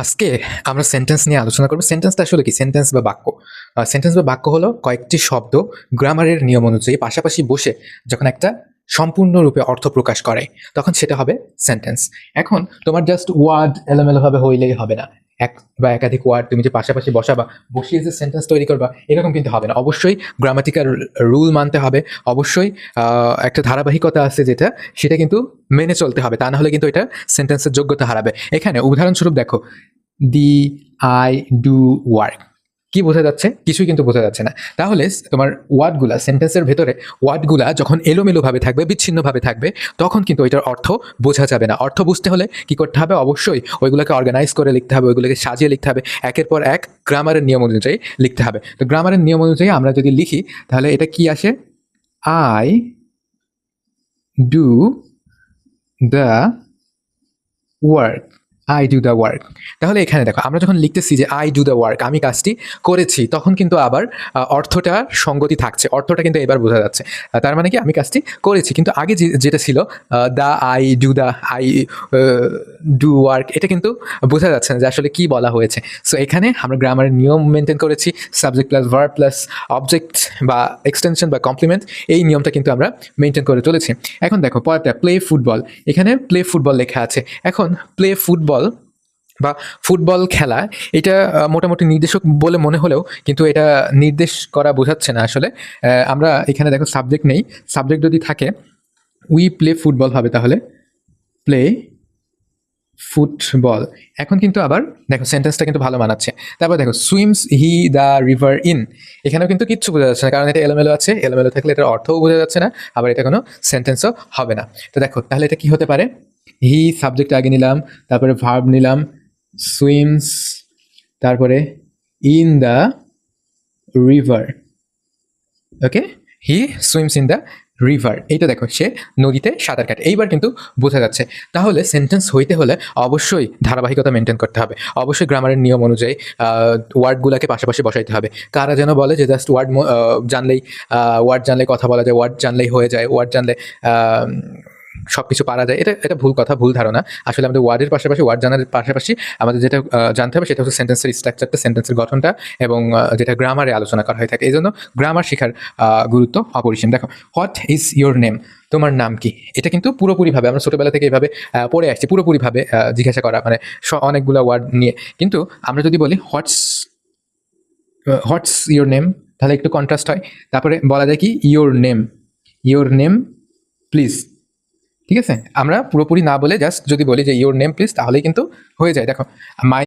আজকে আমরা সেন্টেন্স নিয়ে আলোচনা করব। সেন্টেন্সটা আসলে কি? সেন্টেন্স বা বাক্য। সেন্টেন্স বা বাক্য হলো কয়েকটি শব্দ গ্রামারের নিয়ম অনুযায়ী পাশাপাশি বসে যখন একটা সম্পূর্ণরূপে অর্থ প্রকাশ করে, তখন সেটা হবে সেন্টেন্স। এখন তোমার জাস্ট ওয়ার্ড এলোমেলোভাবে হইলেই হবে না। এক বা একাধিক ওয়ার্ড তুমি যে পাশাপাশি বসাবা, বসিয়ে যে সেন্টেন্স তৈরি করবা, এরকম কিন্তু হবে না। অবশ্যই গ্রামাটিক্যাল রুল মানতে হবে। অবশ্যই একটা ধারাবাহিকতা আছে যেটা, সেটা কিন্তু মেনে চলতে হবে। তা না হলে কিন্তু এটা সেন্টেন্সের যোগ্যতা হারাবে। এখানে উদাহরণস্বরূপ দেখো, দি আই ডু ওয়ার্ক, কি বোঝা যাচ্ছে? কিছুই কিন্তু বোঝা যাচ্ছে না। তাহলে তোমার ওয়ার্ডগুলা, সেন্টেন্সের ভেতরে ওয়ার্ডগুলা যখন এলোমেলোভাবে থাকবে, বিচ্ছিন্নভাবে থাকবে, তখন কিন্তু ওইটার অর্থ বোঝা যাবে না। অর্থ বুঝতে হলে কি করতে হবে? অবশ্যই ওইগুলোকে অর্গানাইজ করে লিখতে হবে, ওইগুলোকে সাজিয়ে লিখতে হবে, একের পর এক গ্রামারের নিয়ম অনুযায়ী লিখতে হবে। তো গ্রামারের নিয়ম অনুযায়ী আমরা যদি লিখি, তাহলে এটা কি আসে? I do the work, I do the work. তাহলে এখানে দেখো, আমরা যখন লিখতেছি যে আই ডু দ্য ওয়ার্ক, আমি কাজটি করেছি, তখন কিন্তু আবার অর্থটা সঙ্গতি থাকছে। অর্থটা কিন্তু এবার বোঝা যাচ্ছে। তার মানে কি? আমি কাজটি করেছি। কিন্তু আগে যেটা ছিল the I do the I do work, এটা কিন্তু বোঝা যাচ্ছে না যে আসলে কি বলা হয়েছে। সো এখানে আমরা গ্রামারের নিয়ম মেনটেন করেছি। Subject plus verb plus object বা এক্সটেনশন বা কমপ্লিমেন্ট, এই নিয়মটা কিন্তু আমরা মেনটেন করে চলেছি। এখন দেখো পরেরটা, প্লে ফুটবল। এখানে প্লে ফুটবল লেখা আছে। এখন প্লে ফুটবল বা ফুটবল খেলা, এটা মোটামুটি নির্দেশক বলে মনে হলেও কিন্তু এটা নির্দেশ করা বোঝাচ্ছে না আসলে। আমরা এখানে দেখো সাবজেক্ট নেই। সাবজেক্ট যদি থাকে, উই প্লে ফুটবল হবে, তাহলে প্লে ফুটবল। এখন কিন্তু আবার দেখো সেন্টেন্সটা কিন্তু ভালো মানাচ্ছে। তারপর দেখো, swims he the river in. এখানেও কিন্তু কিচ্ছু বোঝা যাচ্ছে না, কারণ এটা এলোমেলো আছে। এলোমেলো থাকলে এটার অর্থও বোঝা যাচ্ছে না, আবার এটা কোনো সেন্টেন্সও হবে না। তো দেখো, তাহলে এটা কি হতে পারে? হি সাবজেক্ট আগে নিলাম, তারপরে ভার্ব নিলাম, সুইমস, তারপরে in the river. Okay, he swims in the river. এইটা দেখো, সে নদীতে সাঁতার কাটে। এইবার কিন্তু বোঝা যাচ্ছে। তাহলে সেন্টেন্স হইতে হলে অবশ্যই ধারাবাহিকতা মেনটেন করতে হবে। অবশ্যই গ্রামারের নিয়ম অনুযায়ী ওয়ার্ডগুলোকে পাশাপাশি বসাইতে হবে। কারা যেন বলে যে জাস্ট জানলেই ওয়ার্ড জানলে কথা বলা যায়, ওয়ার্ড জানলেই হয়ে যায়, ওয়ার্ড জানলে সব কিছু পারা যায়। এটা এটা ভুল কথা, ভুল ধারণা। আসলে আমাদের ওয়ার্ডের পাশাপাশি, ওয়ার্ড জানার পাশাপাশি আমাদের যেটা জানতে হবে, সেটা হচ্ছে সেন্টেন্সের স্ট্রাকচারটা, সেন্টেন্সের গঠনটা, এবং যেটা গ্রামারে আলোচনা করা হয়ে থাকে। এই জন্য গ্রামার শেখার গুরুত্ব অপরিসীম। দেখো, হোয়াট ইজ ইয়োর নেম? তোমার নাম কি? এটা কিন্তু পুরোপুরিভাবে আমরা ছোটোবেলা থেকে এইভাবে পড়ে আসছি, পুরোপুরিভাবে জিজ্ঞাসা করা, মানে অনেকগুলো ওয়ার্ড নিয়ে। কিন্তু আমরা যদি বলি হোয়াটস ইয়োর নেম, তাহলে একটু কন্ট্রাস্ট হয়। তারপরে বলা যায় কি? Your name please. ঠিক আছে? আমরা পুরোপুরি না বলে জাস্ট যদি বলি যে ইয়োর নেম প্লিজ, তাহলেই কিন্তু হয়ে যায়। দেখো, মাই